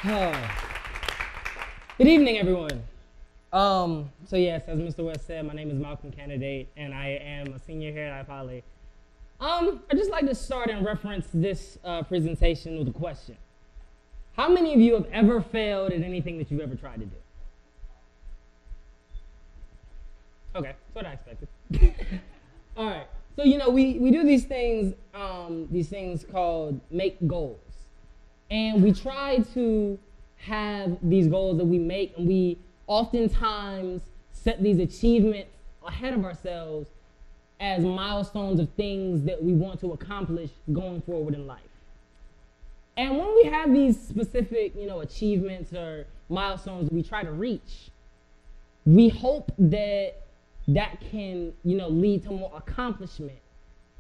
Good evening, everyone. So yes, as Mr. West said, my name is Malcolm Canidate, and I am a senior here at iPoly. I'd just like to start and reference this presentation with a question. How many of you have ever failed at anything that you've ever tried to do? Okay, that's what I expected. All right, so we do these things called make goals. And we try to have these goals that we make, and we oftentimes set these achievements ahead of ourselves as milestones of things that we want to accomplish going forward in life. And when we have these specific, achievements or milestones we try to reach, we hope that that can, lead to more accomplishment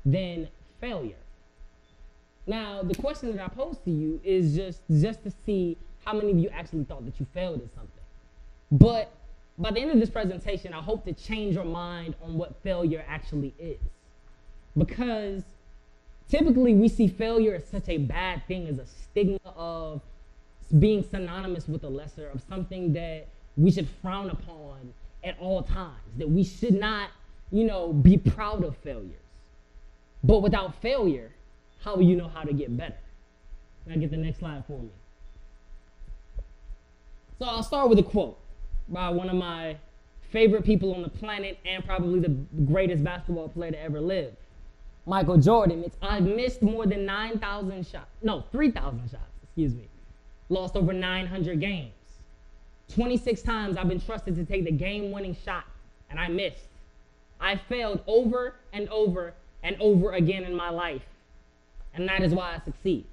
than failure. Now, the question that I pose to you is just to see how many of you actually thought that you failed at something. But by the end of this presentation, I hope to change your mind on what failure actually is. Because typically we see failure as such a bad thing, as a stigma of being synonymous with the lesser, of something that we should frown upon at all times, that we should not, be proud of failures. But without failure, how will you know how to get better? Can I get the next slide for me? So I'll start with a quote by one of my favorite people on the planet and probably the greatest basketball player to ever live, Michael Jordan. I've missed more than 3,000 shots, lost over 900 games. 26 times I've been trusted to take the game-winning shot, and I missed. I failed over and over and over again in my life, and that is why I succeed.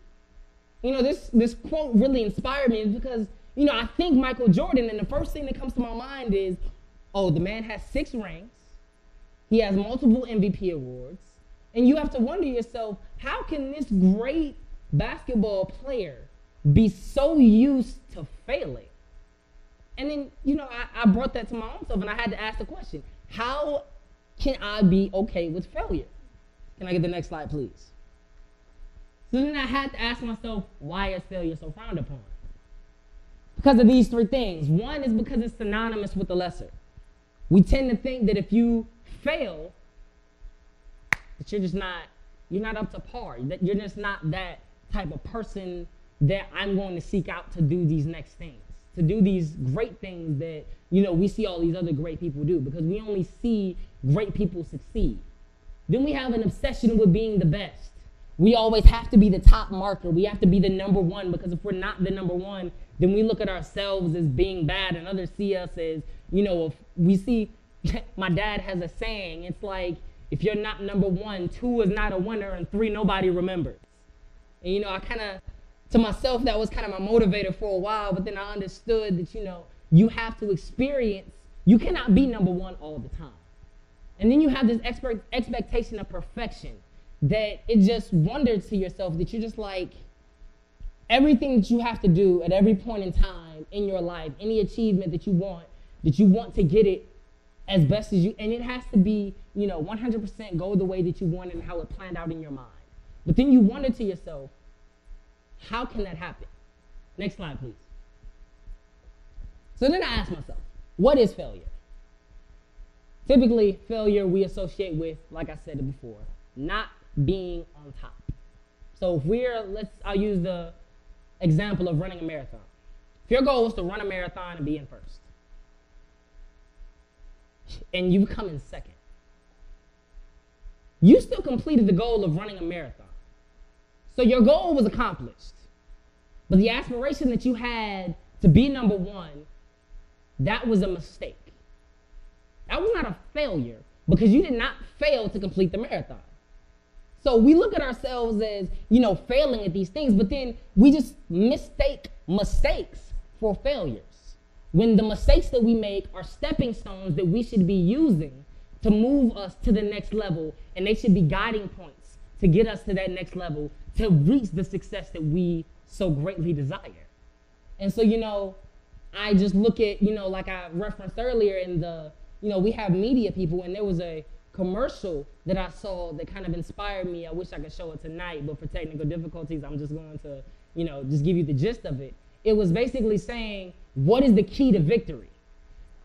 This quote really inspired me because, I think Michael Jordan, and the first thing that comes to my mind is, oh, the man has 6 rings, he has multiple MVP awards, and you have to wonder yourself, how can this great basketball player be so used to failing? And then, I brought that to my own self, and I had to ask the question, how can I be okay with failure? Can I get the next slide, please? So then I had to ask myself, why is failure so frowned upon? Because of these 3 things. One is because it's synonymous with the lesser. We tend to think that if you fail, that you're not up to par, that you're just not that type of person that I'm going to seek out to do these next things, to do these great things that, we see all these other great people do, because we only see great people succeed. Then we have an obsession with being the best. We always have to be the top marker. We have to be the number one, because if we're not the number one, then we look at ourselves as being bad, and others see us as, if we see, my dad has a saying, it's like, if you're not number 1, 2 is not a winner, and 3, nobody remembers. And, I to myself, that was kind of my motivator for a while, but then I understood that, you have to experience, you cannot be number 1 all the time. And then you have this expectation of perfection, that it just wonders to yourself that you're just like, everything that you have to do at every point in time in your life, any achievement that you want to get it as best as you, and it has to be, 100% go the way that you want and how it planned out in your mind. But then you wonder to yourself, how can that happen? Next slide, please. So then I asked myself, what is failure? Typically, failure we associate with, like I said before, not being on top. So if I'll use the example of running a marathon. If your goal was to run a marathon and be in first, and you come in second, you still completed the goal of running a marathon. So your goal was accomplished. But the aspiration that you had to be number 1, that was a mistake. That was not a failure, because you did not fail to complete the marathon. So we look at ourselves as, failing at these things, but then we just mistake mistakes for failures, when the mistakes that we make are stepping stones that we should be using to move us to the next level, and they should be guiding points to get us to that next level, to reach the success that we so greatly desire. And so, I just look at, like I referenced earlier in the, we have media people, and there was a commercial that I saw that kind of inspired me. I wish I could show it tonight, but for technical difficulties, I'm just going to, just give you the gist of it. it was basically saying, what is the key to victory?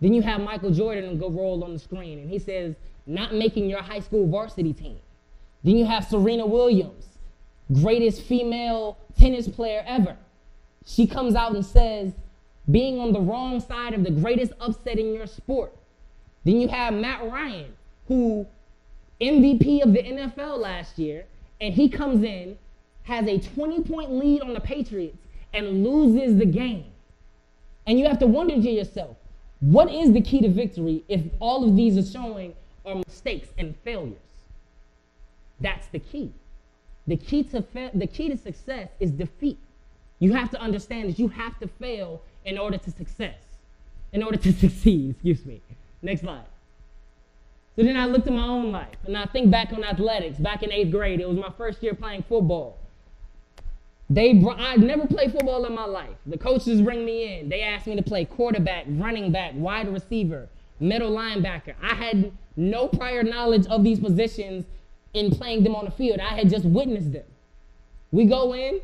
Then you have Michael Jordan go roll on the screen, and he says, not making your high school varsity team. Then you have Serena Williams, greatest female tennis player ever. She comes out and says, being on the wrong side of the greatest upset in your sport. Then you have Matt Ryan, who MVP of the NFL last year, and he comes in, has a 20-point lead on the Patriots, and loses the game. And you have to wonder to yourself, what is the key to victory if all of these are showing are mistakes and failures? That's the key. The key to success is defeat. You have to understand that you have to fail in order to succeed. Next slide. So then I looked at my own life, and I think back on athletics. Back in 8th grade, it was my first year playing football. I'd never played football in my life. The coaches bring me in. They asked me to play quarterback, running back, wide receiver, middle linebacker. I had no prior knowledge of these positions in playing them on the field. I had just witnessed them. We go in.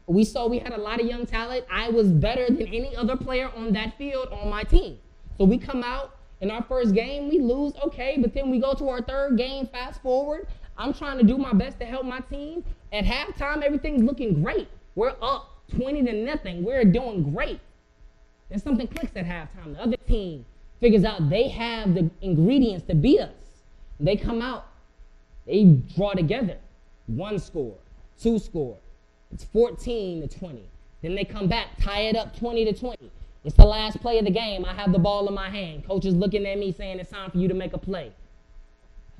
We saw we had a lot of young talent. I was better than any other player on that field on my team. So we come out in our first game, we lose, okay, but then we go to our third game, fast forward. I'm trying to do my best to help my team. At halftime, everything's looking great. We're up 20-0. We're doing great. Then something clicks at halftime. The other team figures out they have the ingredients to beat us. They come out, they draw together. 1 score, 2 score. It's 14-20. Then they come back, tie it up 20-20. It's the last play of the game. I have the ball in my hand. Coach is looking at me saying it's time for you to make a play.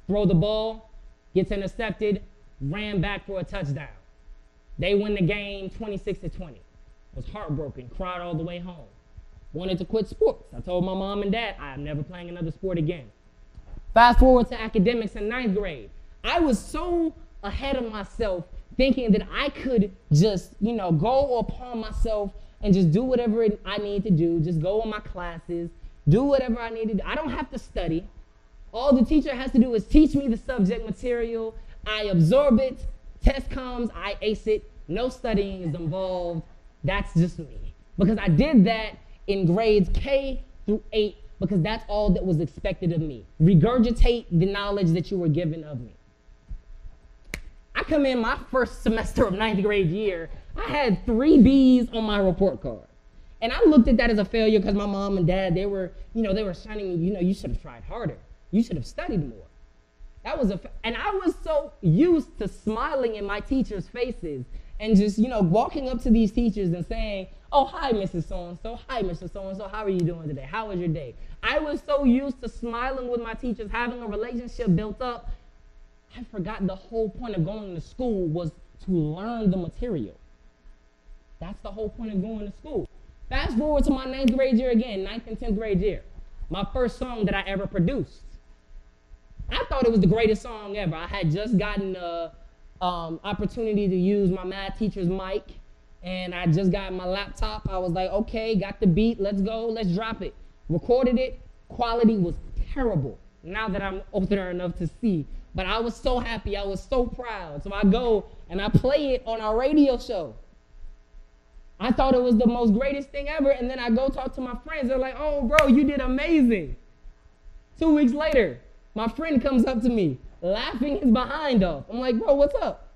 Throw the ball, gets intercepted, ran back for a touchdown. They win the game 26-20. Was heartbroken, cried all the way home. Wanted to quit sports. I told my mom and dad I am never playing another sport again. Fast forward to academics in 9th grade. I was so ahead of myself thinking that I could just, go upon myself and just do whatever I need to do, just go on my classes, do whatever I need to do. I don't have to study. All the teacher has to do is teach me the subject material. I absorb it. Test comes, I ace it. No studying is involved. That's just me. Because I did that in grades K through 8 because that's all that was expected of me. Regurgitate the knowledge that you were given of me. I come in my first semester of 9th grade year, I had 3 B's on my report card. And I looked at that as a failure because my mom and dad, they were shunning me, you should have tried harder. You should have studied more. And I was so used to smiling in my teachers' faces and just, walking up to these teachers and saying, oh, hi, Mrs. So-and-so. Hi, Mr. So-and-so. How are you doing today? How was your day? I was so used to smiling with my teachers, having a relationship built up. I forgot the whole point of going to school was to learn the material. That's the whole point of going to school. Fast forward to my 9th grade year again, 9th and 10th grade year. My first song that I ever produced. I thought it was the greatest song ever. I had just gotten the opportunity to use my math teacher's mic, and I just got my laptop. I was like, okay, got the beat, let's go, let's drop it. Recorded it, quality was terrible, now that I'm older enough to see. But I was so happy, I was so proud. So I go and I play it on our radio show. I thought it was the most greatest thing ever, and then I go talk to my friends. They're like, oh, bro, you did amazing. 2 weeks later, my friend comes up to me, laughing his behind off. I'm like, bro, what's up?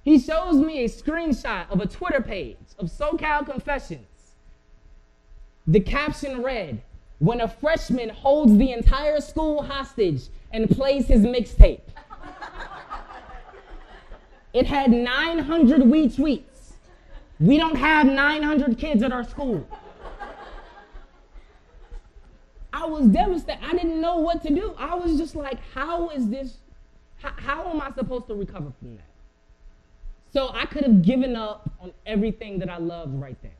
He shows me a screenshot of a Twitter page of SoCal Confessions. The caption read, when a freshman holds the entire school hostage and plays his mixtape. It had 900 retweets. We don't have 900 kids at our school. I was devastated. I didn't know what to do. I was just like, how am I supposed to recover from that? So I could have given up on everything that I loved right then.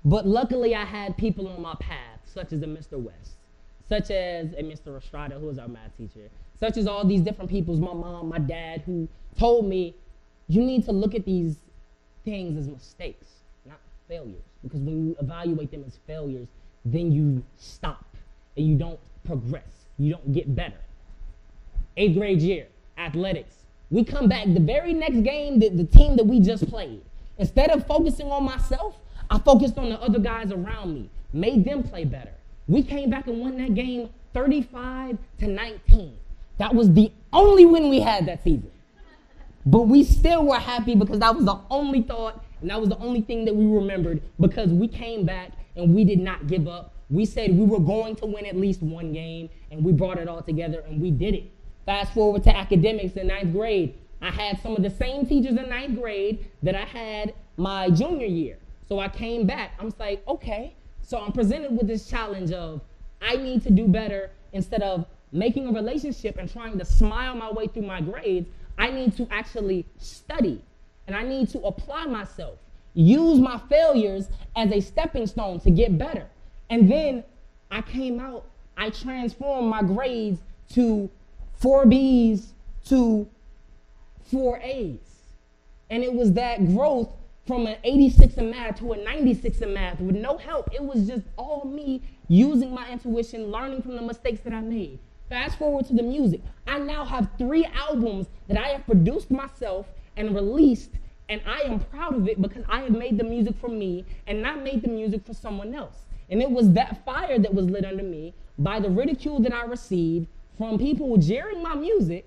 But luckily I had people on my path, such as a Mr. West, such as a Mr. Estrada, who was our math teacher, such as all these different people, my mom, my dad, who told me, you need to look at these things as mistakes, not failures. Because when you evaluate them as failures, then you stop and you don't progress. You don't get better. 8th grade year, athletics. We come back the very next game, the team that we just played. Instead of focusing on myself, I focused on the other guys around me, made them play better. We came back and won that game 35-19. That was the only win we had that season. But we still were happy because that was the only thought and that was the only thing that we remembered, because we came back and we did not give up. We said we were going to win at least one game, and we brought it all together, and we did it. Fast forward to academics in 9th grade. I had some of the same teachers in 9th grade that I had my junior year. So I came back. I'm just like, okay. So I'm presented with this challenge of I need to do better. Instead of making a relationship and trying to smile my way through my grades, I need to actually study, and I need to apply myself, use my failures as a stepping stone to get better. And then I came out, I transformed my grades to 4 Bs to 4 As. And it was that growth from an 86 in math to a 96 in math with no help. It was just all me using my intuition, learning from the mistakes that I made. Fast forward to the music. I now have 3 albums that I have produced myself and released, and I am proud of it because I have made the music for me and not made the music for someone else. And it was that fire that was lit under me by the ridicule that I received from people jeering my music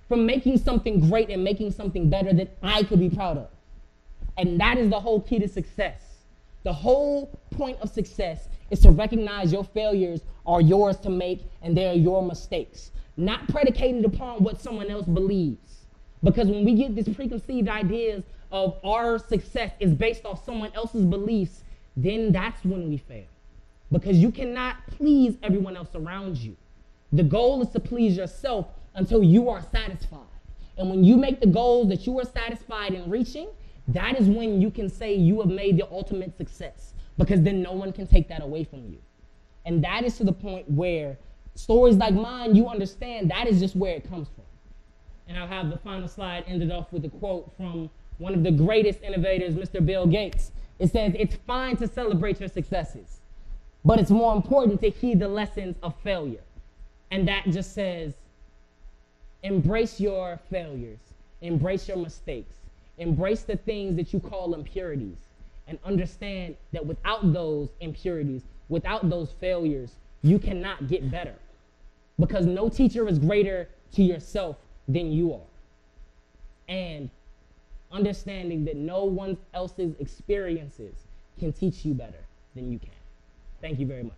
from making something great and making something better that I could be proud of. And that is the whole key to success. The whole point of success is to recognize your failures are yours to make and they're your mistakes, not predicated upon what someone else believes. Because when we get these preconceived ideas of our success is based off someone else's beliefs, then that's when we fail. Because you cannot please everyone else around you. The goal is to please yourself until you are satisfied. And when you make the goals that you are satisfied in reaching, that is when you can say you have made the ultimate success, because then no one can take that away from you. And that is to the point where stories like mine, you understand that is just where it comes from. And I'll have the final slide ended off with a quote from one of the greatest innovators, Mr. Bill Gates. It says, "It's fine to celebrate your successes, but it's more important to heed the lessons of failure." And that just says, embrace your failures, embrace your mistakes, embrace the things that you call impurities, and understand that without those impurities, without those failures, you cannot get better. Because no teacher is greater to yourself than you are. And understanding that no one else's experiences can teach you better than you can. Thank you very much.